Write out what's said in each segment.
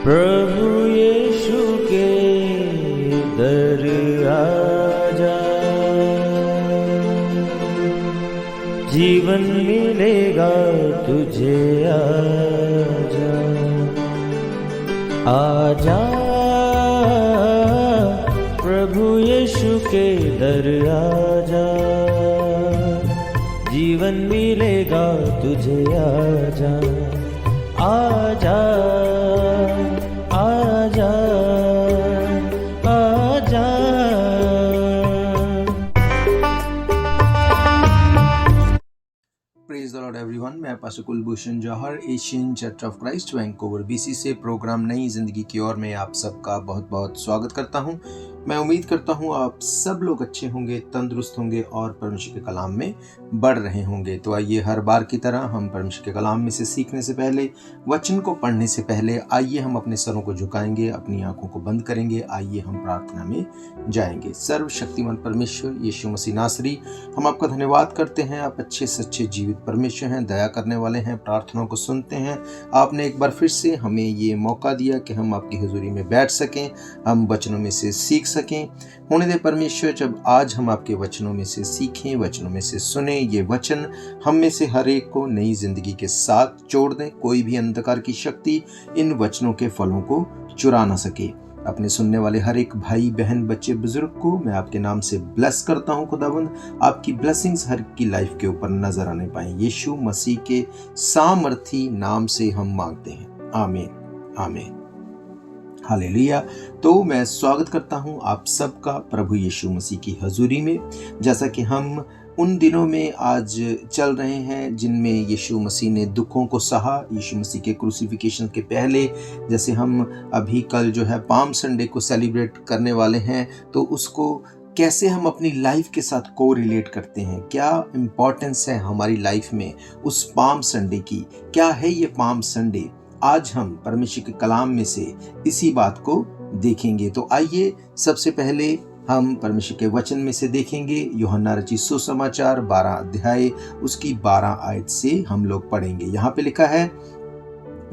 प्रभु यीशु के दर आजा, जीवन मिलेगा तुझे। आजा आजा प्रभु यीशु के दर आजा, जीवन मिलेगा तुझे। आजा आजा आजा आजा। Praise the lord everyone. मैं pastor Kulbhushan Johar, Asian church of Christ Vancouver BC से प्रोग्राम नई जिंदगी की ओर में आप सबका बहुत बहुत स्वागत करता हूं। मैं उम्मीद करता हूं आप सब लोग अच्छे होंगे, तंदुरुस्त होंगे और परमेश्वर के कलाम में बढ़ रहे होंगे। तो आइए हर बार की तरह हम परमेश्वर के कलाम में से सीखने से पहले, वचन को पढ़ने से पहले आइए हम अपने सरों को झुकाएंगे, अपनी आंखों को बंद करेंगे। आइए हम प्रार्थना में जाएंगे। सर्वशक्तिमान परमेश्वर यीशु मसीह नासरी, हम आपका धन्यवाद करते हैं। आप अच्छे सच्चे जीवित परमेश्वर हैं, दया करने वाले हैं, प्रार्थनाओं को सुनते हैं। आपने एक बार फिर से हमें ये मौका दिया कि हम आपकी हुजूरी में बैठ सकें, हम वचनों में से सीख सकें। होने दे परमेश्वर, जब आज हम आपके वचनों में से सीखें, वचनों में से सुने, ये वचन हम में से हर एक को नई जिंदगी के साथ जोड़ दें। कोई भी अंधकार की शक्ति इन वचनों के फलों को चुरा ना सके। अपने सुनने वाले हर एक भाई बहन, बच्चे, बुजुर्ग को मैं आपके नाम से ब्लेस करता हूँ। खुदावंद, आपकी ब्लेसिंग्स हर की लाइफ के ऊपर नजर आने पाए। यीशु मसीह के सामर्थी नाम से हम मांगते हैं, आमीन आमीन, हालेलुया। तो मैं स्वागत करता हूं आप सबका प्रभु यीशु मसीह की हजूरी में। जैसा कि हम उन दिनों में आज चल रहे हैं जिनमें यीशु मसीह ने दुखों को सहा, यीशु मसीह के क्रूसिफिकेशन के पहले। जैसे हम अभी कल जो है पाम संडे को सेलिब्रेट करने वाले हैं, तो उसको कैसे हम अपनी लाइफ के साथ को रिलेट करते हैं, क्या इम्पोर्टेंस है हमारी लाइफ में उस पाम संडे की, क्या है ये पाम संडे। आज हम परमेश्वर के कलाम में से इसी बात को देखेंगे। तो आइए सबसे पहले हम परमेश्वर के वचन में से देखेंगे। यूहन्ना रचित सुसमाचार 12 अध्याय उसकी 12 आयत से हम लोग पढ़ेंगे। यहाँ पे लिखा है,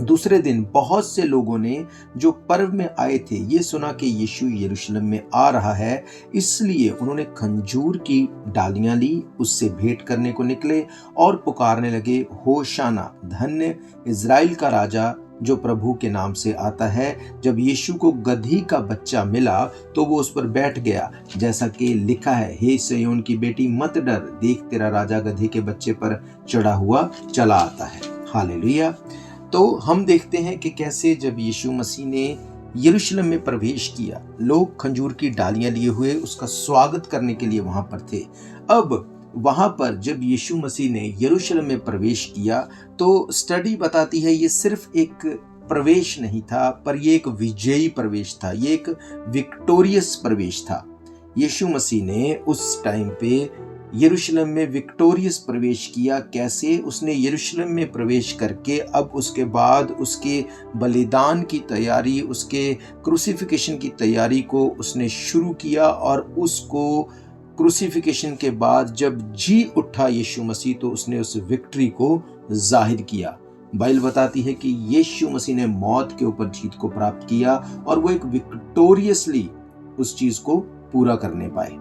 दूसरे दिन बहुत से लोगों ने जो पर्व में आए थे ये सुना कि यीशु यरूशलेम में आ रहा है, इसलिए उन्होंने खंजूर की डालियां ली, उससे भेंट करने को निकले और पुकारने लगे, होशाना, धन्य इज़राइल का राजा जो प्रभु के नाम से आता है। जब यीशु को गधी का बच्चा मिला तो वो उस पर बैठ गया, जैसा कि लिखा है, हे सिय्योन की बेटी मत डर, देख तेरा राजा गधी के बच्चे पर चढ़ा हुआ चला आता है। हालेलुया। तो हम देखते हैं कि कैसे जब यीशु मसीह ने यरूशलेम में प्रवेश किया, लोग खंजूर की डालियां लिए हुए उसका स्वागत करने के लिए वहां पर थे। अब वहां पर जब यीशु मसीह ने यरूशलेम में प्रवेश किया तो स्टडी बताती है ये सिर्फ एक प्रवेश नहीं था, पर ये एक विजयी प्रवेश था, ये एक विक्टोरियस प्रवेश था। यीशु मसीह ने उस टाइम पे यरूशलेम में विक्टोरियस प्रवेश किया। कैसे? उसने यरूशलेम में प्रवेश करके अब उसके बाद उसके बलिदान की तैयारी, उसके क्रूसिफिकेशन की तैयारी को उसने शुरू किया, और उसको क्रूसिफिकेशन के बाद जब जी उठा यीशु मसीह तो उसने उस विक्ट्री को जाहिर किया। बाइबल बताती है कि यीशु मसीह ने मौत के ऊपर जीत को प्राप्त किया और वो एक विक्टोरियसली उस चीज को पूरा करने पाए।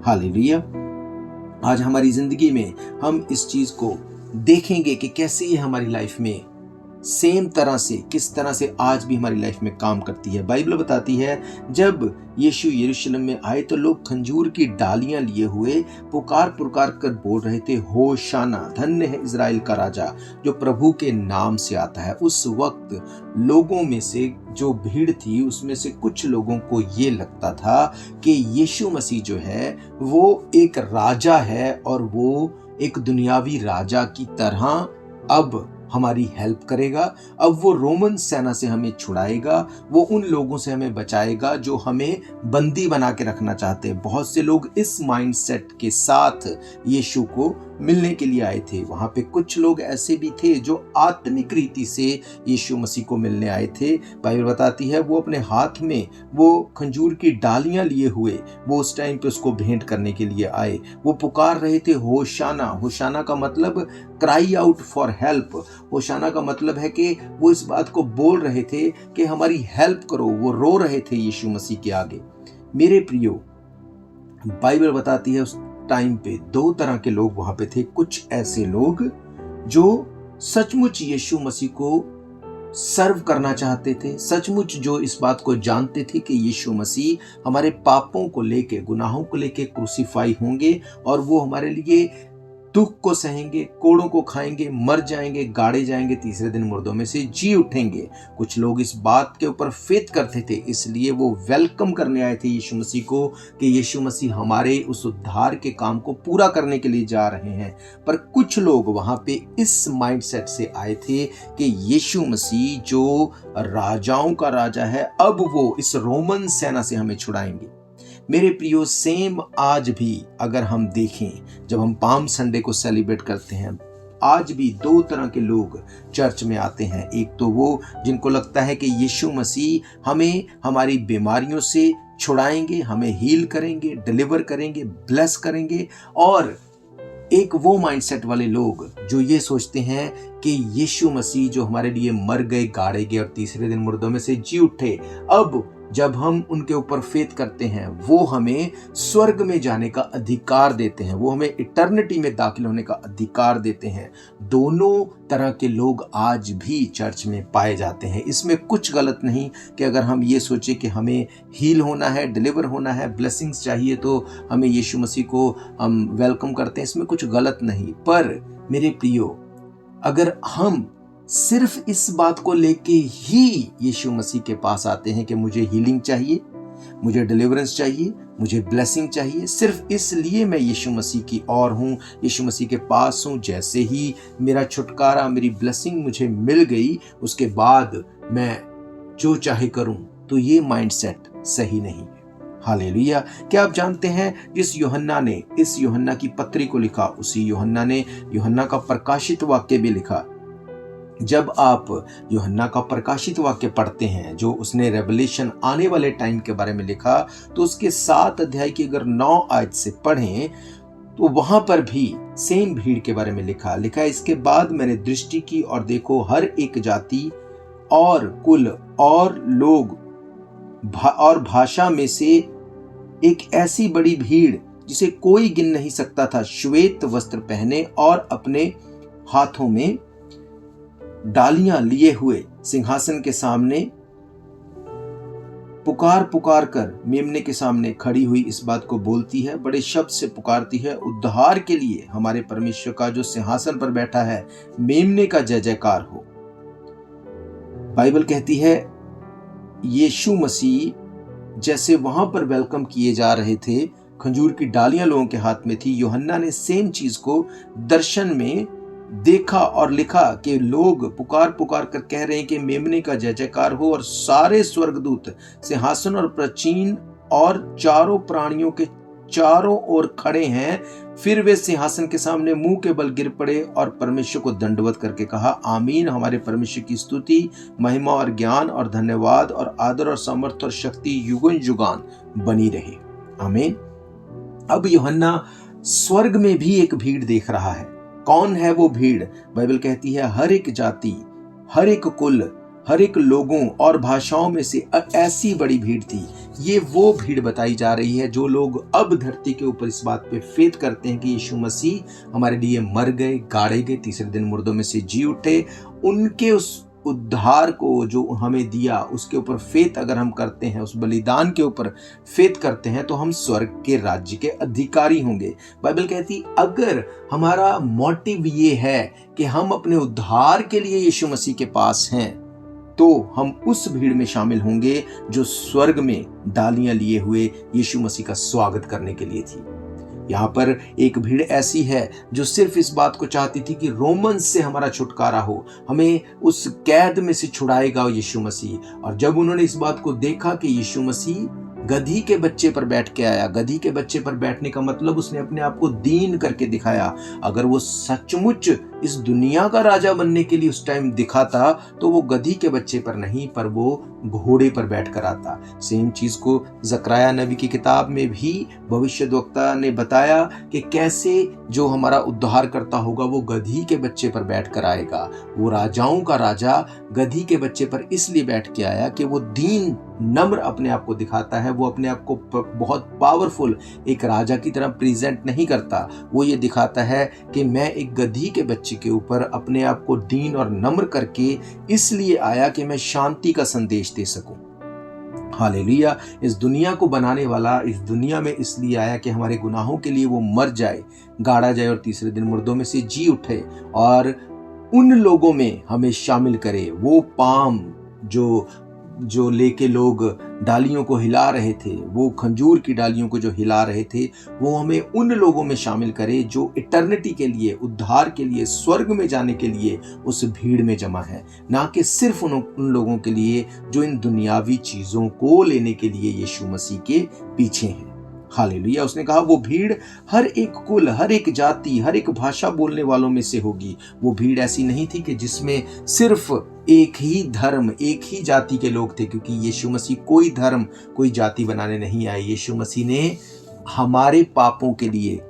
हालेलुया। आज हमारी जिंदगी में हम इस चीज को देखेंगे कि कैसे ये हमारी लाइफ में सेम तरह से, किस तरह से आज भी हमारी लाइफ में काम करती है। बाइबल बताती है जब यीशु यरूशलेम में आए तो लोग खंजूर की डालियां लिए हुए पुकार कर बोल रहे थे, होशाना, धन्य है इज़राइल का राजा जो प्रभु के नाम से आता है। उस वक्त लोगों में से जो भीड़ थी उसमें से कुछ लोगों को ये लगता था कि यीशु मसीह जो है वो एक राजा है और वो एक दुनियावी राजा की तरह अब हमारी हेल्प करेगा, अब वो रोमन सेना से हमें छुड़ाएगा, वो उन लोगों से हमें बचाएगा जो हमें बंदी बना के रखना चाहते हैं। बहुत से लोग इस माइंडसेट के साथ यीशु को मिलने के लिए आए थे। वहां पे कुछ लोग ऐसे भी थे जो आत्मिक रीति से यीशु मसीह को मिलने आए थे। बाइबल बताती है वो अपने हाथ में वो खंजूर की डालियां लिए हुए वो उस टाइम पे उसको भेंट करने के लिए आए। वो पुकार रहे थे होशाना। होशाना का मतलब क्राई आउट फॉर हेल्प। होशाना का मतलब है कि वो इस बात को बोल रहे थे कि हमारी हेल्प करो। वो रो रहे थे यीशु मसीह के आगे। मेरे प्रियो, बाइबल बताती है उस टाइम पे दो तरह के लोग वहां पे थे। कुछ ऐसे लोग जो सचमुच यीशु मसीह को सर्व करना चाहते थे, सचमुच जो इस बात को जानते थे कि यीशु मसीह हमारे पापों को लेके, गुनाहों को लेके क्रूसीफाई होंगे और वो हमारे लिए दुख को सहेंगे, कोड़ों को खाएंगे, मर जाएंगे, गाड़े जाएंगे, तीसरे दिन मुर्दों में से जी उठेंगे। कुछ लोग इस बात के ऊपर फेथ करते थे, इसलिए वो वेलकम करने आए थे यीशु मसीह को कि यीशु मसीह हमारे उस उद्धार के काम को पूरा करने के लिए जा रहे हैं। पर कुछ लोग वहां पे इस माइंडसेट से आए थे कि यीशु मसीह जो राजाओं का राजा है, अब वो इस रोमन सेना से हमें छुड़ाएंगे। मेरे प्रियो, सेम आज भी अगर हम देखें, जब हम पाम संडे को सेलिब्रेट करते हैं, आज भी दो तरह के लोग चर्च में आते हैं। एक तो वो जिनको लगता है कि यीशु मसीह हमें हमारी बीमारियों से छुड़ाएंगे, हमें हील करेंगे, डिलीवर करेंगे, ब्लेस करेंगे। और एक वो माइंडसेट वाले लोग जो ये सोचते हैं कि यीशु मसीह जो हमारे लिए मर गए, गाड़े गए और तीसरे दिन मुर्दों में से जी उठे, अब जब हम उनके ऊपर फेथ करते हैं वो हमें स्वर्ग में जाने का अधिकार देते हैं, वो हमें इटर्निटी में दाखिल होने का अधिकार देते हैं। दोनों तरह के लोग आज भी चर्च में पाए जाते हैं। इसमें कुछ गलत नहीं कि अगर हम ये सोचे कि हमें हील होना है, डिलीवर होना है, ब्लेसिंग्स चाहिए तो हमें यीशु मसीह को हम वेलकम करते हैं, इसमें कुछ गलत नहीं। पर मेरे प्रियो, अगर हम सिर्फ इस बात को लेके ही यीशु मसीह के पास आते हैं कि मुझे हीलिंग चाहिए, मुझे डिलीवरेंस चाहिए, मुझे ब्लेसिंग चाहिए, सिर्फ इसलिए मैं यीशु मसीह की ओर हूँ, यीशु मसीह के पास हूँ, जैसे ही मेरा छुटकारा, मेरी ब्लेसिंग मुझे मिल गई, उसके बाद मैं जो चाहे करूँ, तो ये माइंडसेट सही नहीं है। हालेलुया। क्या आप जानते हैं, जिस यूहन्ना ने इस यूहन्ना की पत्री को लिखा, उसी यूहन्ना ने यूहन्ना का प्रकाशित वाक्य भी लिखा। जब आप यूहन्ना का प्रकाशित वाक्य पढ़ते हैं, जो उसने रेवलेशन आने वाले टाइम के बारे में लिखा, तो उसके 7 अध्याय की अगर 9 आयत से पढ़ें तो वहां पर भी सेम भीड़ के बारे में लिखा है, इसके बाद मैंने दृष्टि की और देखो हर एक जाति और कुल और लोग और भाषा में से एक ऐसी बड़ी भीड़ जिसे कोई गिन नहीं सकता था, श्वेत वस्त्र पहने और अपने हाथों में डालियां लिए हुए सिंहासन के सामने पुकार पुकार कर मेमने के सामने खड़ी हुई इस बात को बोलती है, बड़े शब्द से पुकारती है, उद्धार के लिए हमारे परमेश्वर का जो सिंहासन पर बैठा है, मेमने का जय जयकार हो। बाइबल कहती है यीशु मसीह जैसे वहां पर वेलकम किए जा रहे थे, खंजूर की डालियां लोगों के हाथ में थी, यूहन्ना ने सेम चीज को दर्शन में देखा और लिखा कि लोग पुकार पुकार कर कह रहे हैं कि मेमने का जय जयकार हो, और सारे स्वर्गदूत सिंहासन और प्राचीन और चारों प्राणियों के चारों ओर खड़े हैं। फिर वे सिंहासन के सामने मुंह के बल गिर पड़े और परमेश्वर को दंडवत करके कहा, आमीन, हमारे परमेश्वर की स्तुति, महिमा और ज्ञान और धन्यवाद और आदर और समर्थ और शक्ति युगन युगान बनी रहे, आमीन। अब यूहन्ना स्वर्ग में भी एक भीड़ देख रहा है। कौन है वो भीड़? बाइबल कहती है हर एक जाति, हर एक कुल, हर एक लोगों और भाषाओं में से ऐसी बड़ी भीड़ थी। ये वो भीड़ बताई जा रही है जो लोग अब धरती के ऊपर इस बात पे फेथ करते हैं कि यीशु मसीह हमारे लिए मर गए, गाड़े गए, तीसरे दिन मुर्दों में से जी उठे। उनके उस उद्धार को जो हमें दिया, उसके ऊपर फेथ अगर हम करते हैं, उस बलिदान के ऊपर फेथ करते हैं, तो हम स्वर्ग के राज्य के अधिकारी होंगे। बाइबल कहती अगर हमारा मोटिव ये है कि हम अपने उद्धार के लिए यीशु मसीह के पास हैं, तो हम उस भीड़ में शामिल होंगे जो स्वर्ग में डालियां लिए हुए यीशु मसीह का स्वागत करने के लिए थी। यहाँ पर एक भीड़ ऐसी है जो सिर्फ इस बात को चाहती थी कि रोमन से हमारा छुटकारा हो, हमें उस कैद में से छुड़ाएगा यीशु मसीह। और जब उन्होंने इस बात को देखा कि यीशु मसीह गधी के बच्चे पर बैठ के आया। गधी के बच्चे पर बैठने का मतलब उसने अपने आप को दीन करके दिखाया। अगर वो सचमुच इस दुनिया का राजा बनने के लिए उस टाइम दिखाता तो वो गधी के बच्चे पर नहीं, पर वो घोड़े पर बैठ कर आता। सेम चीज को ज़करिया नबी की किताब में भी भविष्यद्वक्ता ने बताया कि कैसे जो हमारा उद्धार करता होगा वो गधी के बच्चे पर बैठ कर आएगा। वो राजाओं का राजा गधी के बच्चे पर इसलिए बैठ के आया कि वो दीन नम्र अपने आप को दिखाता है। वो अपने आप को बहुत पावरफुल एक राजा की तरह प्रेजेंट नहीं करता। वो ये दिखाता है कि मैं एक गधी के बच्चे के ऊपर अपने आप को दीन और नम्र करके इसलिए आया कि मैं शांति का संदेश दे सकूं। हालेलुया। इस दुनिया को बनाने वाला इस दुनिया में इसलिए आया कि हमारे गुनाहों के लिए वो मर जाए, गाड़ा जाए और तीसरे दिन मुर्दों में से जी उठे और उन लोगों में हमें शामिल करे। वो पाम जो लेके लोग डालियों को हिला रहे थे, वो खंजूर की डालियों को जो हिला रहे थे, वो हमें उन लोगों में शामिल करे जो इटर्निटी के लिए, उद्धार के लिए, स्वर्ग में जाने के लिए उस भीड़ में जमा है, ना कि सिर्फ उन लोगों के लिए जो इन दुनियावी चीजों को लेने के लिए यीशु मसीह के पीछे हैं। हालेलुया। उसने कहा वो भीड़ हर एक कुल, हर एक जाति, हर एक भाषा बोलने वालों में से होगी। वो भीड़ ऐसी नहीं थी कि जिसमें सिर्फ एक ही धर्म, एक ही जाति के लोग थे, क्योंकि यीशु मसीह कोई धर्म, कोई जाति बनाने नहीं आए। यीशु मसीह ने हमारे पापों के लिए,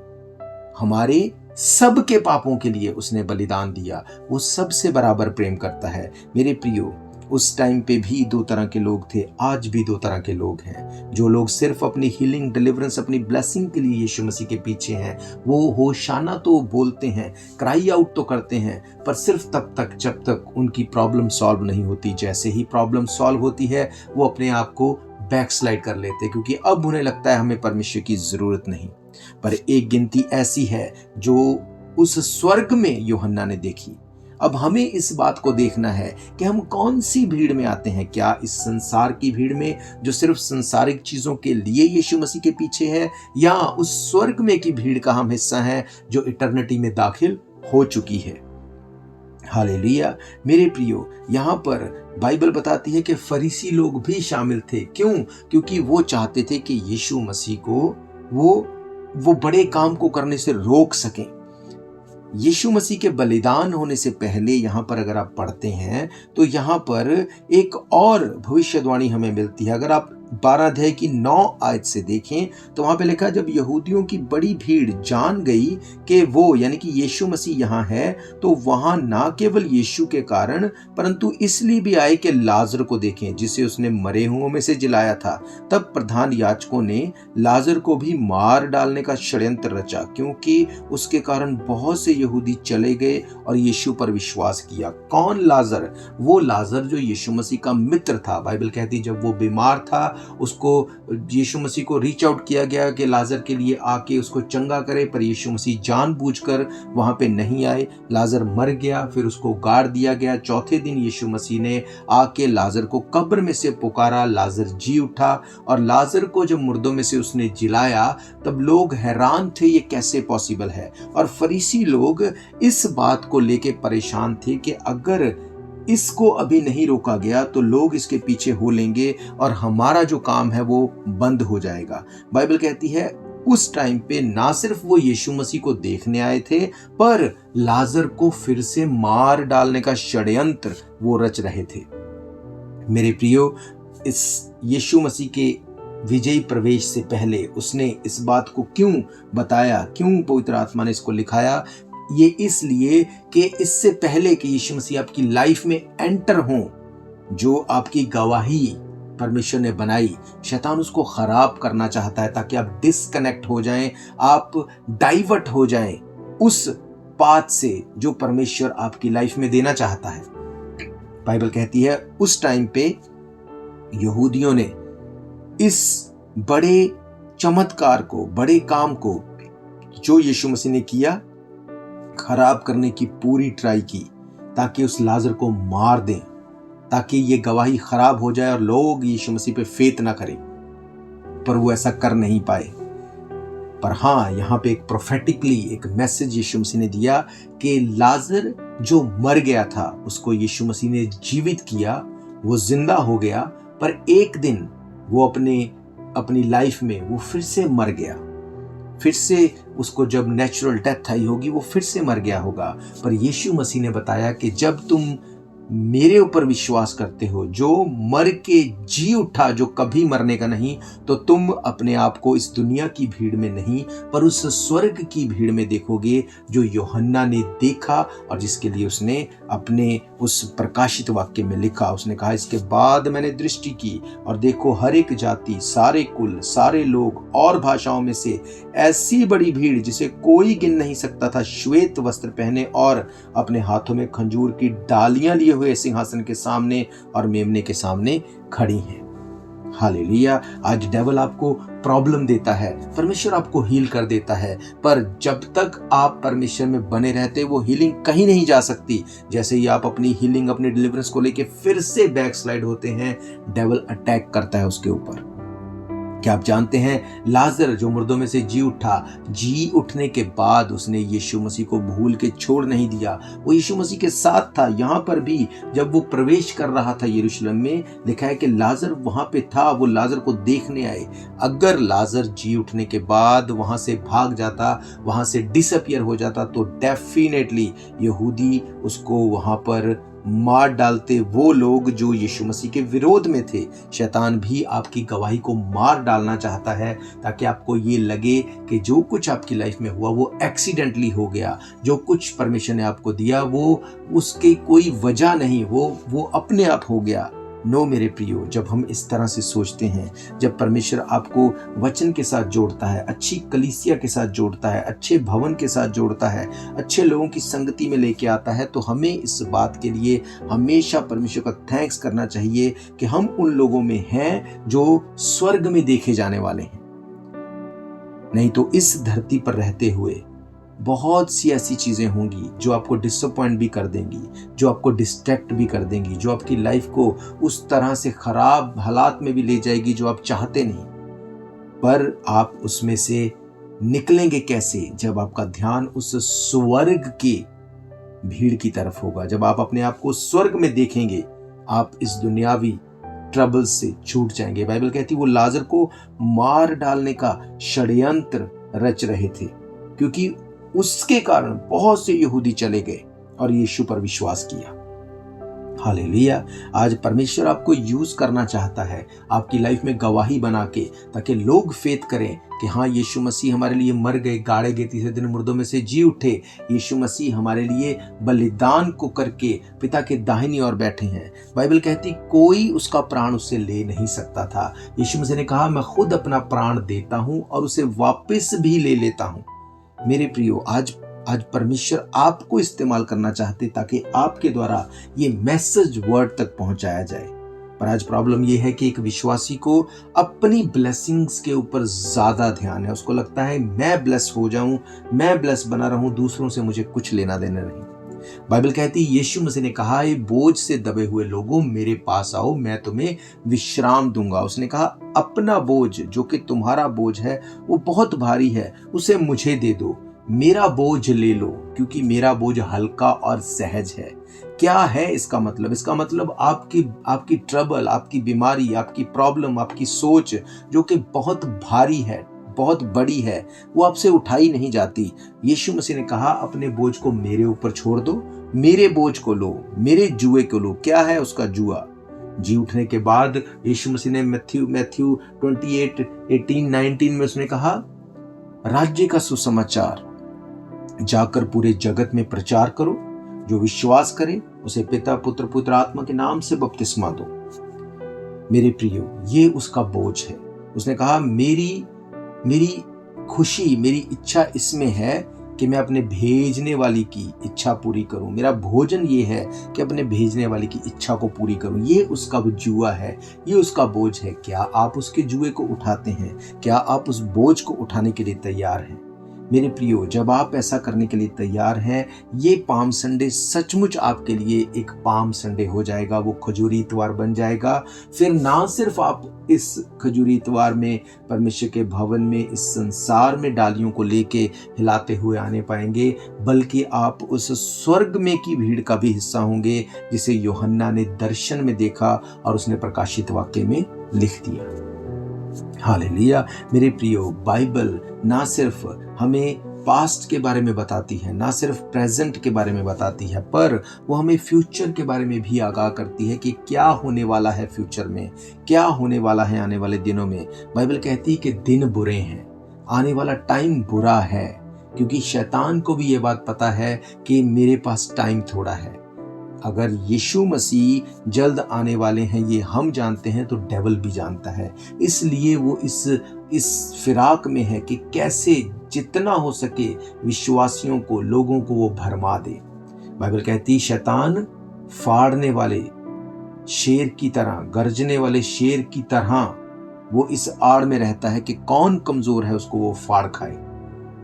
हमारे सबके पापों के लिए उसने बलिदान दिया। वो सबसे बराबर प्रेम करता है। मेरे प्रियो, उस टाइम पे भी दो तरह के लोग थे, आज भी दो तरह के लोग हैं। जो लोग सिर्फ अपनी हीलिंग, डिलीवरेंस, अपनी ब्लेसिंग के लिए यीशु मसीह के पीछे हैं, वो होशाना तो बोलते हैं, क्राई आउट तो करते हैं, पर सिर्फ तब तक जब तक उनकी प्रॉब्लम सॉल्व नहीं होती। जैसे ही प्रॉब्लम सॉल्व होती है वो अपने आप को बैकस्लाइड कर लेते, क्योंकि अब उन्हें लगता है हमें परमेश्वर की जरूरत नहीं। पर एक गिनती ऐसी है जो उस स्वर्ग में यूहन्ना ने देखी। अब हमें इस बात को देखना है कि हम कौन सी भीड़ में आते हैं। क्या इस संसार की भीड़ में जो सिर्फ संसारिक चीजों के लिए यीशु मसीह के पीछे है, या उस स्वर्ग में की भीड़ का हम हिस्सा हैं जो इटर्निटी में दाखिल हो चुकी है। हालेलुया। मेरे प्रियो, यहाँ पर बाइबल बताती है कि फरीसी लोग भी शामिल थे। क्यों? क्योंकि वो चाहते थे कि यीशु मसीह को वो बड़े काम को करने से रोक सकें। यीशु मसीह के बलिदान होने से पहले यहाँ पर अगर आप पढ़ते हैं तो यहाँ पर एक और भविष्यवाणी हमें मिलती है। अगर आप 12 अध्याय की 9 आयत से देखें तो वहां पे लिखा, जब यहूदियों की बड़ी भीड़ जान गई कि वो यानी कि यीशु मसीह यहाँ है, तो वहां ना केवल यीशु के कारण परंतु इसलिए भी आए कि लाजर को देखें जिसे उसने मरे हुओं में से जिलाया था। तब प्रधान याजकों ने लाजर को भी मार डालने का षड्यंत्र रचा, क्योंकि उसके कारण बहुत से यहूदी चले गए और यीशु पर विश्वास किया। कौन लाजर? वो लाजर जो यीशु मसीह का मित्र था। बाइबल कहती जब वो बीमार था उसको यीशु मसीह को रीच आउट किया गया कि लाजर के लिए आके उसको चंगा करे, पर यीशु मसीह जानबूझकर वहां पे नहीं आए। लाजर मर गया, फिर उसको गाड़ दिया गया। चौथे दिन यीशु मसीह ने आके लाजर को कब्र में से पुकारा, लाजर जी उठा, और लाजर को जब मुर्दों में से उसने जिलाया तब लोग हैरान थे ये कैसे पॉसिबल है। और फरीसी लोग इस बात को लेके परेशान थे कि अगर इसको अभी नहीं रोका गया तो लोग इसके पीछे हो लेंगे और हमारा जो काम है वो बंद हो जाएगा। बाइबल कहती है उस टाइम पे ना सिर्फ वो यीशु मसीह को देखने आए थे, पर लाजर को फिर से मार डालने का षड्यंत्र वो रच रहे थे। मेरे प्रियो, इस यीशु मसीह के विजयी प्रवेश से पहले उसने इस बात को क्यों बताया, क्यों पवित्र आत्मा ने इसको लिखाया? ये इसलिए कि इससे पहले कि यीशु मसीह आपकी लाइफ में एंटर हो, जो आपकी गवाही परमेश्वर ने बनाई, शैतान उसको खराब करना चाहता है ताकि आप डिस्कनेक्ट हो जाएं, आप डाइवर्ट हो जाएं उस पाथ से जो परमेश्वर आपकी लाइफ में देना चाहता है। बाइबल कहती है उस टाइम पे यहूदियों ने इस बड़े चमत्कार को, बड़े काम को जो यीशु मसीह ने किया, खराब करने की पूरी ट्राई की ताकि उस लाजर को मार दें, ताकि ये गवाही खराब हो जाए और लोग यीशु मसीह पे फेथ ना करें। पर वो ऐसा कर नहीं पाए। पर हाँ, यहाँ पे एक प्रोफेटिकली एक मैसेज यीशु मसीह ने दिया कि लाजर जो मर गया था उसको यीशु मसीह ने जीवित किया, वो जिंदा हो गया। पर एक दिन वो अपने अपनी लाइफ में वो फिर से मर गया, फिर से उसको जब नेचुरल डेथ आई होगी वो फिर से मर गया होगा। पर यीशु मसीह ने बताया कि जब तुम मेरे ऊपर विश्वास करते हो, जो मर के जी उठा, जो कभी मरने का नहीं, तो तुम अपने आप को इस दुनिया की भीड़ में नहीं पर उस स्वर्ग की भीड़ में देखोगे जो यूहन्ना ने देखा और जिसके लिए उसने अपने उस प्रकाशित वाक्य में लिखा। उसने कहा, इसके बाद मैंने दृष्टि की और देखो हर एक जाति, सारे कुल, सारे लोग और भाषाओं में से ऐसी बड़ी भीड़ जिसे कोई गिन नहीं सकता था, श्वेत वस्त्र पहने और अपने हाथों में खंजूर की डालियां लिए हुए सिंहासन के सामने और मेमने के सामने खड़ी हैं। हालेलुया। आज डेविल आपको प्रॉब्लम देता है, परमेश्वर आपको हील कर देता है, पर जब तक आप परमेश्वर में बने रहते वो हीलिंग कहीं नहीं जा सकती। जैसे ही आप अपनी हीलिंग, अपनी डिलीवरेंस को लेके फिर से बैकस्लाइड होते हैं, डेविल अटैक करता है उसके ऊपर। क्या आप जानते हैं, लाजर जो मुर्दों में से जी उठा, जी उठने के बाद उसने यीशु मसीह को भूल के छोड़ नहीं दिया, वो यीशु मसीह के साथ था। यहाँ पर भी जब वो प्रवेश कर रहा था यरूशलेम में, लिखा है कि लाजर वहां पे था, वो लाजर को देखने आए। अगर लाजर जी उठने के बाद वहां से भाग जाता, वहां से डिसअपियर हो जाता, तो डेफिनेटली यहूदी उसको वहां पर मार डालते। वो लोग जो यीशु मसीह के विरोध में थे, शैतान भी आपकी गवाही को मार डालना चाहता है ताकि आपको ये लगे कि जो कुछ आपकी लाइफ में हुआ वो एक्सीडेंटली हो गया, जो कुछ परमेश्वर ने आपको दिया वो उसकी कोई वजह नहीं, वो अपने आप हो गया। नो मेरे प्रियो, जब हम इस तरह से सोचते हैं, जब परमेश्वर आपको वचन के साथ जोड़ता है, अच्छी कलीसिया के साथ जोड़ता है, अच्छे भवन के साथ जोड़ता है, अच्छे लोगों की संगति में लेके आता है, तो हमें इस बात के लिए हमेशा परमेश्वर का थैंक्स करना चाहिए कि हम उन लोगों में हैं जो स्वर्ग में देखे जाने वाले हैं। नहीं तो इस धरती पर रहते हुए बहुत सी ऐसी चीजें होंगी जो आपको डिसअपॉइंट भी कर देंगी, जो आपको डिस्ट्रैक्ट भी कर देंगी, जो आपकी लाइफ को उस तरह से खराब हालात में भी ले जाएगी जो आप चाहते नहीं। पर आप उसमें से निकलेंगे कैसे? जब आपका ध्यान उस स्वर्ग की भीड़ की तरफ होगा, जब आप अपने आप को स्वर्ग में देखेंगे, आप इस दुनियावी ट्रबल से छूट जाएंगे। बाइबल कहती है वो लाजर को मार डालने का षड्यंत्र रच रहे थे, क्योंकि उसके कारण बहुत से यहूदी चले गए और यीशु पर विश्वास किया। हालेलुया। आज परमेश्वर आपको यूज करना चाहता है आपकी लाइफ में गवाही बना के, ताकि लोग फेथ करें कि हाँ, यीशु मसीह हमारे लिए मर गए, गाड़े गए, तीसरे दिन मुर्दों में से जी उठे। यीशु मसीह हमारे लिए बलिदान को करके पिता के दाहिनी ओर बैठे हैं। बाइबल कहती कोई उसका प्राण उससे ले नहीं सकता था। यीशु मसीह ने कहा, मैं खुद अपना प्राण देता हूं और उसे वापस भी ले लेता हूं। मेरे प्रियो, आज परमेश्वर आपको इस्तेमाल करना चाहते ताकि आपके द्वारा ये मैसेज वर्ड तक पहुंचाया जाए। पर आज प्रॉब्लम ये है कि एक विश्वासी को अपनी ब्लेसिंग्स के ऊपर ज्यादा ध्यान है। उसको लगता है मैं ब्लेस हो जाऊं, मैं ब्लेस बना रहूं, दूसरों से मुझे कुछ लेना देना नहीं। बाइबल कहती है यीशु मसीह ने कहा, ये बोझ से दबे हुए लोगों मेरे पास आओ, मैं तुम्हें विश्राम दूंगा। उसने कहा अपना बोझ जो कि तुम्हारा बोझ है वो बहुत भारी है, उसे मुझे दे दो, मेरा बोझ ले लो, क्योंकि मेरा बोझ हल्का और सहज है। क्या है इसका मतलब? इसका मतलब आपकी ट्रबल, आपकी बीमारी, आपकी प्रॉब्लम, आपकी सोच जो कि बहुत भारी है, बहुत बड़ी है, वो आपसे उठाई नहीं जाती। यीशु मसीह ने कहा अपने बोझ को मेरे ऊपर छोड़ दो, मेरे बोझ को लो, मेरे जुए को लो। क्या है उसका जुआ? जी उठने के बाद यीशु मसीह ने मैथ्यू 28:18-19 में उसने कहा, राज्य का सुसमाचार जाकर पूरे जगत में प्रचार करो, जो विश्वास करे उसे पिता, पुत्र, पुत्र आत्मा के नाम से बपतिस्मा दो। मेरे प्रियो, ये उसका बोझ है। उसने कहा मेरी खुशी, मेरी इच्छा इसमें है कि मैं अपने भेजने वाली की इच्छा पूरी करूं। मेरा भोजन ये है कि अपने भेजने वाली की इच्छा को पूरी करूं। ये उसका जुआ है, ये उसका बोझ है। क्या आप उसके जुए को उठाते हैं? क्या आप उस बोझ को उठाने के लिए तैयार हैं? मेरे प्रियो, जब आप ऐसा करने के लिए तैयार हैं, ये पाम संडे सचमुच आपके लिए एक पाम संडे हो जाएगा। वो खजूरी इतवार बन जाएगा। फिर ना सिर्फ आप इस खजूरी इतवार में परमेश्वर के भवन में, इस संसार में डालियों को लेके हिलाते हुए आने पाएंगे, बल्कि आप उस स्वर्ग में की भीड़ का भी हिस्सा होंगे जिसे यूहन्ना ने दर्शन में देखा और उसने प्रकाशित वाक्य में लिख दिया। हालेलुया। मेरे प्रियो, बाइबल ना सिर्फ हमें पास्ट के बारे में बताती है, ना सिर्फ प्रेजेंट के बारे में बताती है, पर वो हमें फ्यूचर के बारे में भी आगाह करती है कि क्या होने वाला है फ्यूचर में, क्या होने वाला है आने वाले दिनों में। बाइबल कहती है कि दिन बुरे हैं, आने वाला टाइम बुरा है, क्योंकि शैतान को भी ये बात पता है कि मेरे पास टाइम थोड़ा है। अगर यीशु मसीह जल्द आने वाले हैं ये हम जानते हैं, तो डेविल भी जानता है। इसलिए वो इस फिराक में है कि कैसे जितना हो सके विश्वासियों को, लोगों को वो भरमा दे। बाइबल कहती शैतान फाड़ने वाले शेर की तरह, गरजने वाले शेर की तरह वो इस आड़ में रहता है कि कौन कमजोर है उसको वो फाड़ खाए।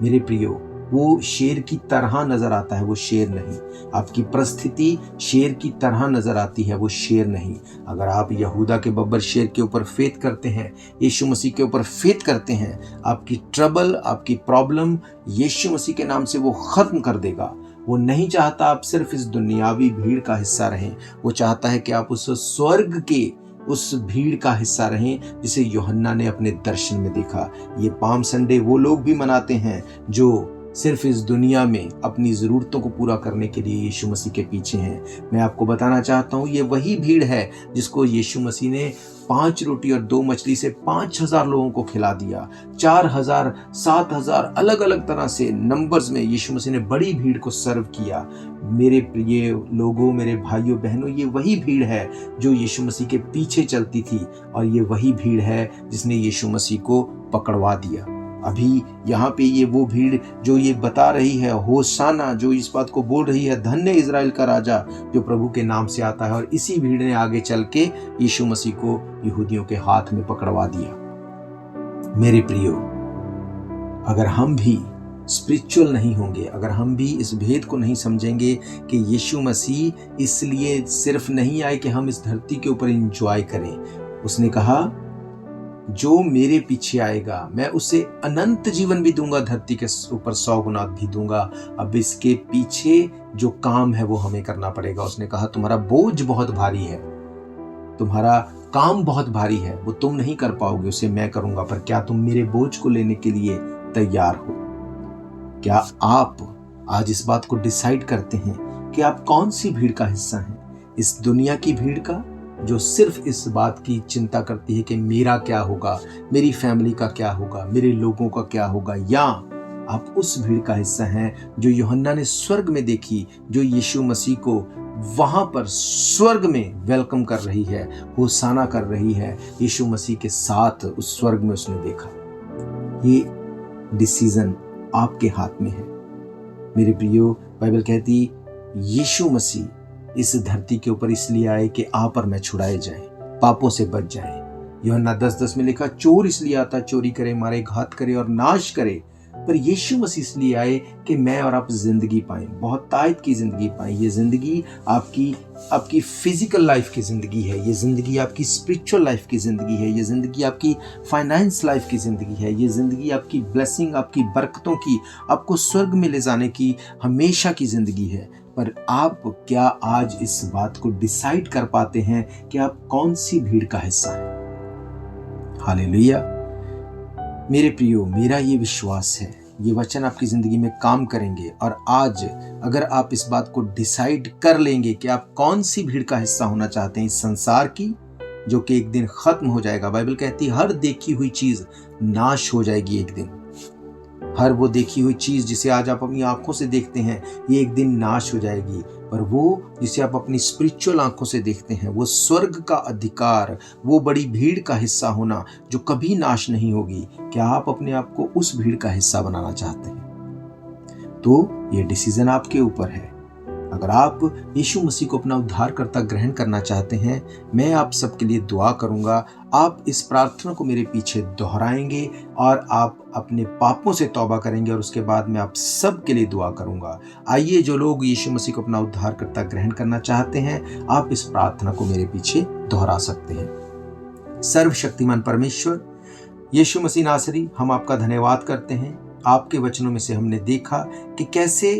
मेरे प्रियो, वो शेर की तरह नजर आता है, वो शेर नहीं। आपकी परिस्थिति शेर की तरह नजर आती है, वो शेर नहीं। अगर आप यहूदा के बब्बर शेर के ऊपर फेथ करते हैं, यीशु मसीह के ऊपर फेथ करते हैं, आपकी ट्रबल, आपकी प्रॉब्लम यीशु मसीह के नाम से वो खत्म कर देगा। वो नहीं चाहता आप सिर्फ इस दुनियावी भीड़ का हिस्सा रहें, वो चाहता है कि आप उस स्वर्ग के उस भीड़ का हिस्सा रहें जिसे यूहन्ना ने अपने दर्शन में देखा। ये पाम संडे वो लोग भी मनाते हैं जो सिर्फ इस दुनिया में अपनी ज़रूरतों को पूरा करने के लिए यीशु मसीह के पीछे हैं। मैं आपको बताना चाहता हूँ, ये वही भीड़ है जिसको यीशु मसीह ने 5 रोटी और 2 मछली से 5000 लोगों को खिला दिया। 4000, 7000 अलग अलग तरह से नंबर्स में यीशु मसीह ने बड़ी भीड़ को सर्व किया। मेरे प्रिय लोगों, मेरे भाइयों बहनों, ये वही भीड़ है जो यीशु मसीह के पीछे चलती थी, और ये वही भीड़ है जिसने यीशु मसीह को पकड़वा दिया। अभी यहाँ पे ये वो भीड़ जो ये बता रही है होशाना, जो इस बात को बोल रही है धन्य इज़राइल का राजा जो प्रभु के नाम से आता है, और इसी भीड़ ने आगे चल के यीशु मसीह को यहूदियों के हाथ में पकड़वा दिया। मेरे प्रियो, अगर हम भी स्पिरिचुअल नहीं होंगे, अगर हम भी इस भेद को नहीं समझेंगे कि यीशु मसीह इसलिए सिर्फ नहीं आए कि हम इस धरती के ऊपर एंजॉय करें। उसने कहा जो मेरे पीछे आएगा मैं उसे अनंत जीवन भी दूंगा, धरती के ऊपर 100 गुना भी दूंगा। अब इसके पीछे जो काम है वो हमें करना पड़ेगा। उसने कहा तुम्हारा बोझ बहुत भारी है, तुम्हारा काम बहुत भारी है, वो तुम नहीं कर पाओगे, उसे मैं करूंगा। पर क्या तुम मेरे बोझ को लेने के लिए तैयार हो? क्या आप आज इस बात को डिसाइड करते हैं कि आप कौन सी भीड़ का हिस्सा हैं? इस दुनिया की भीड़ का जो सिर्फ इस बात की चिंता करती है कि मेरा क्या होगा, मेरी फैमिली का क्या होगा, मेरे लोगों का क्या होगा, या आप उस भीड़ का हिस्सा हैं जो यूहन्ना ने स्वर्ग में देखी, जो यीशु मसीह को वहां पर स्वर्ग में वेलकम कर रही है, होसाना कर रही है, यीशु मसीह के साथ उस स्वर्ग में उसने देखा। ये डिसीजन आपके हाथ में है। मेरे प्रियो, बाइबल कहती यीशु मसीह इस धरती के ऊपर इसलिए आए कि आप और मैं छुड़ाए जाएं, पापों से बच जाएं। यूहन्ना 10:10 में लिखा चोर इसलिए आता चोरी करे, मारे, घात करे और नाश करे, पर यीशु मसीह इसलिए आए कि मैं और आप जिंदगी पाएं, बहुत तायत की जिंदगी पाएं। ये जिंदगी आपकी फिजिकल लाइफ की जिंदगी है, ये जिंदगी आपकी स्पिरिचुअल लाइफ की जिंदगी है, ये जिंदगी आपकी फाइनेंस लाइफ की जिंदगी है, ये जिंदगी आपकी ब्लेसिंग, आपकी बरकतों की, आपको स्वर्ग में ले जाने की हमेशा की जिंदगी है। पर आप क्या आज इस बात को डिसाइड कर पाते हैं कि आप कौन सी भीड़ का हिस्सा हैं? हालेलुया। मेरे प्रियो, मेरा ये विश्वास है ये वचन आपकी जिंदगी में काम करेंगे। और आज अगर आप इस बात को डिसाइड कर लेंगे कि आप कौन सी भीड़ का हिस्सा होना चाहते हैं, इस संसार की जो कि एक दिन खत्म हो जाएगा। बाइबल कहती है हर देखी हुई चीज नाश हो जाएगी एक दिन। हर वो देखी हुई चीज जिसे आज आप अपनी आंखों से देखते हैं ये एक दिन नाश हो जाएगी, पर वो जिसे आप अपनी स्पिरिचुअल आंखों से देखते हैं, वो स्वर्ग का अधिकार, वो बड़ी भीड़ का हिस्सा होना जो कभी नाश नहीं होगी, क्या आप अपने आप को उस भीड़ का हिस्सा बनाना चाहते हैं? तो ये डिसीजन आपके ऊपर है। अगर आप यीशु मसीह को अपना उद्धारकर्ता ग्रहण करना चाहते हैं, मैं आप सबके लिए दुआ करूंगा। आप इस प्रार्थना को मेरे पीछे दोहराएंगे और आप अपने पापों से तौबा करेंगे, और उसके बाद मैं आप सब के लिए दुआ करूंगा। आइए, जो लोग यीशु मसीह को अपना उद्धारकर्ता ग्रहण करना चाहते हैं, आप इस प्रार्थना को मेरे पीछे दोहरा सकते हैं। सर्वशक्तिमान परमेश्वर यीशु मसीह नासरी, हम आपका धन्यवाद करते हैं। आपके वचनों में से हमने देखा कि कैसे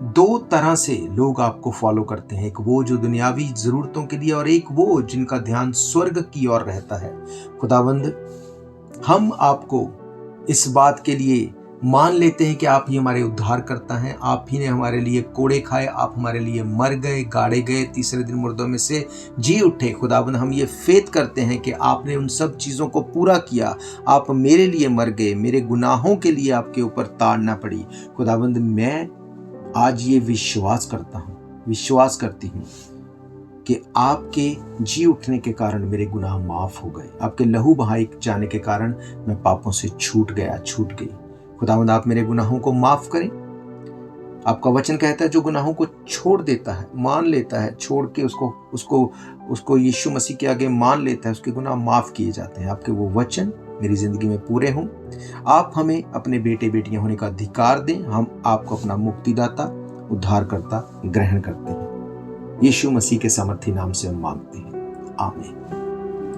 2 तरह से लोग आपको फॉलो करते हैं, एक वो जो दुनियावी जरूरतों के लिए, और एक वो जिनका ध्यान स्वर्ग की ओर रहता है। खुदावंद, हम आपको इस बात के लिए मान लेते हैं कि आप ही हमारे उद्धार करता हैं, आप ही ने हमारे लिए कोड़े खाए, आप हमारे लिए मर गए, गाड़े गए, तीसरे दिन मुर्दों में से जी उठे। खुदाबंद हम ये फेथ करते हैं कि आपने उन सब चीज़ों को पूरा किया, आप मेरे लिए मर गए, मेरे गुनाहों के लिए आपके ऊपर ताड़ ना पड़ी। खुदाबंद मैं आज ये विश्वास करता हूँ, विश्वास करती हूँ कि आपके जी उठने के कारण मेरे गुनाह माफ हो गए, आपके लहू बहाए जाने के कारण मैं पापों से छूट गई। खुदावंद आप मेरे गुनाहों को माफ करें। आपका वचन कहता है जो गुनाहों को छोड़ देता है, मान लेता है, छोड़ के उसको यीशु मसीह के आगे मान लेता है, उसके गुनाह माफ किए जाते हैं। आपके वो वचन मेरी जिंदगी में पूरे हों। आप हमें अपने बेटे बेटियां होने का अधिकार दें। हम आपको अपना मुक्तिदाता, उद्धारकर्ता ग्रहण करते हैं। यीशु मसीह के सामर्थी नाम से हम मांगते हैं, आमीन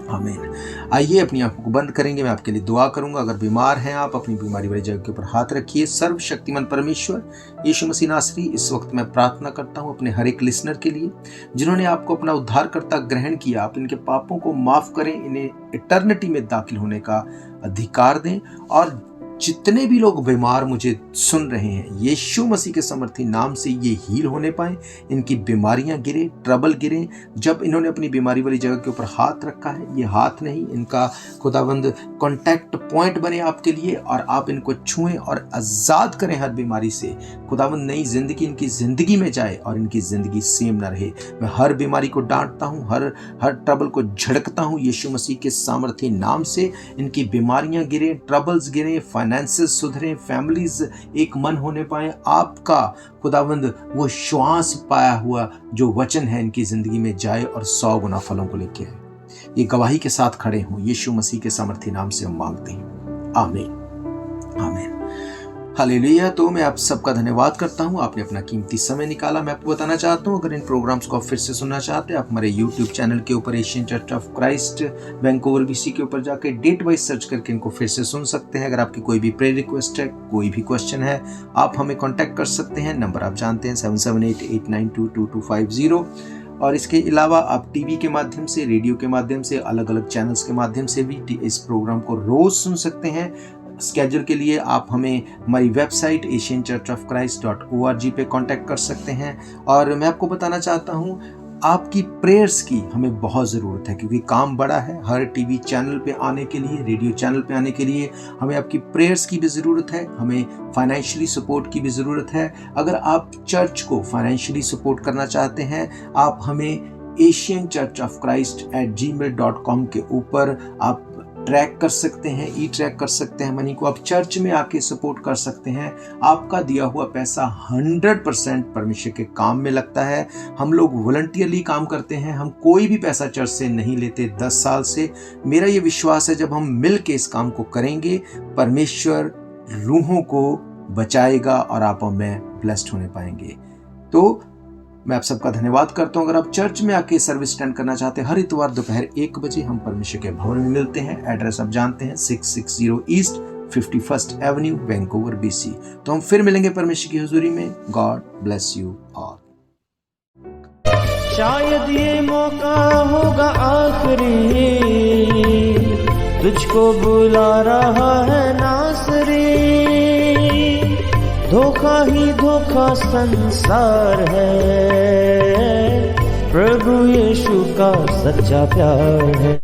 आमीन। आइए अपनी आंखों को बंद करेंगे, मैं आपके लिए दुआ करूंगा। अगर बीमार हैं आप, अपनी बीमारी वाली जगह के ऊपर हाथ रखिए। सर्वशक्तिमान परमेश्वर यीशु मसीह नासरी, इस वक्त मैं प्रार्थना करता हूं अपने हर एक लिसनर के लिए जिन्होंने आपको अपना उद्धारकर्ता ग्रहण किया। आप इनके पापों को माफ करें, इन्हें इटर्निटी में दाखिल होने का अधिकार दें। और जितने भी लोग बीमार मुझे सुन रहे हैं, यीशु मसीह के सामर्थी नाम से ये हील होने पाए, इनकी बीमारियां गिरे, ट्रबल गिरे। जब इन्होंने अपनी बीमारी वाली जगह के ऊपर हाथ रखा है, ये हाथ नहीं, इनका खुदाबंद कॉन्टैक्ट पॉइंट बने आपके लिए, और आप इनको छुएं और आजाद करें हर बीमारी से। खुदाबंद नई जिंदगी इनकी जिंदगी में जाए और इनकी जिंदगी सेम ना रहे। मैं हर बीमारी को डांटता हूँ, हर ट्रबल को झड़कता हूँ यीशु मसीह के सामर्थी नाम से। इनकी बीमारियां गिरे, ट्रबल्स गिरे, फाइनेंसेस सुधरे, फैमिलीज एक मन होने पाए। आपका खुदावंद वो श्वास पाया हुआ जो वचन है इनकी जिंदगी में जाए और 100 गुना फलों को लेके आए। ये गवाही के साथ खड़े हों, यीशु मसीह के सामर्थी नाम से हम मांगते हैं, आमीन आमीन हालेलुया। तो मैं आप सबका धन्यवाद करता हूं, आपने अपना कीमती समय निकाला। मैं आपको बताना चाहता हूं, अगर इन प्रोग्राम्स को आप फिर से सुनना चाहते हैं, आप हमारे YouTube चैनल के ऊपर Asian church of Christ Vancouver BC के ऊपर जाके डेट वाइज सर्च करके इनको फिर से सुन सकते हैं। अगर आपकी कोई भी प्रेयर रिक्वेस्ट है, कोई भी क्वेश्चन है, आप हमें कॉन्टैक्ट कर सकते हैं। नंबर आप जानते हैं 7788922250। और इसके अलावा आप टीवी के माध्यम से, रेडियो के माध्यम से, अलग अलग चैनल्स के माध्यम से भी इस प्रोग्राम को रोज सुन सकते हैं। स्केड्यूल के लिए आप हमें हमारी वेबसाइट asianchurchofchrist.org पे कांटेक्ट कर सकते हैं। और मैं आपको बताना चाहता हूँ, आपकी प्रेयर्स की हमें बहुत ज़रूरत है, क्योंकि काम बड़ा है। हर टीवी चैनल पे आने के लिए, रेडियो चैनल पे आने के लिए हमें आपकी प्रेयर्स की भी ज़रूरत है, हमें फाइनेंशियली सपोर्ट की भी ज़रूरत है। अगर आप चर्च को फाइनेंशियली सपोर्ट करना चाहते हैं, आप हमें asianchurchofchrist@gmail.com के ऊपर आप ट्रैक कर सकते हैं, ट्रैक कर सकते हैं मनी को। आप चर्च में आके सपोर्ट कर सकते हैं। आपका दिया हुआ पैसा 100% परमेश्वर के काम में लगता है। हम लोग वॉलंटियरली काम करते हैं, हम कोई भी पैसा चर्च से नहीं लेते 10 साल से। मेरा ये विश्वास है, जब हम मिल के इस काम को करेंगे, परमेश्वर रूहों को बचाएगा और आप और मैं ब्लेस्ड होने पाएंगे। तो मैं आप सबका धन्यवाद करता हूं। अगर आप चर्च में आके सर्विस अटेंड करना चाहते हैं, हर इतवार दोपहर 1 बजे हम परमेश्वर के भवन में मिलते हैं। एड्रेस आप जानते हैं, 660 east 51st Avenue Vancouver BC। तो हम फिर मिलेंगे परमेश्वर की हुजूरी में। God bless you all. शायद ये मौका होगा आखिरी, तुझको बुला रहा है नासरी। धोखा ही धोखा संसार है, प्रभु यीशु का सच्चा प्यार है।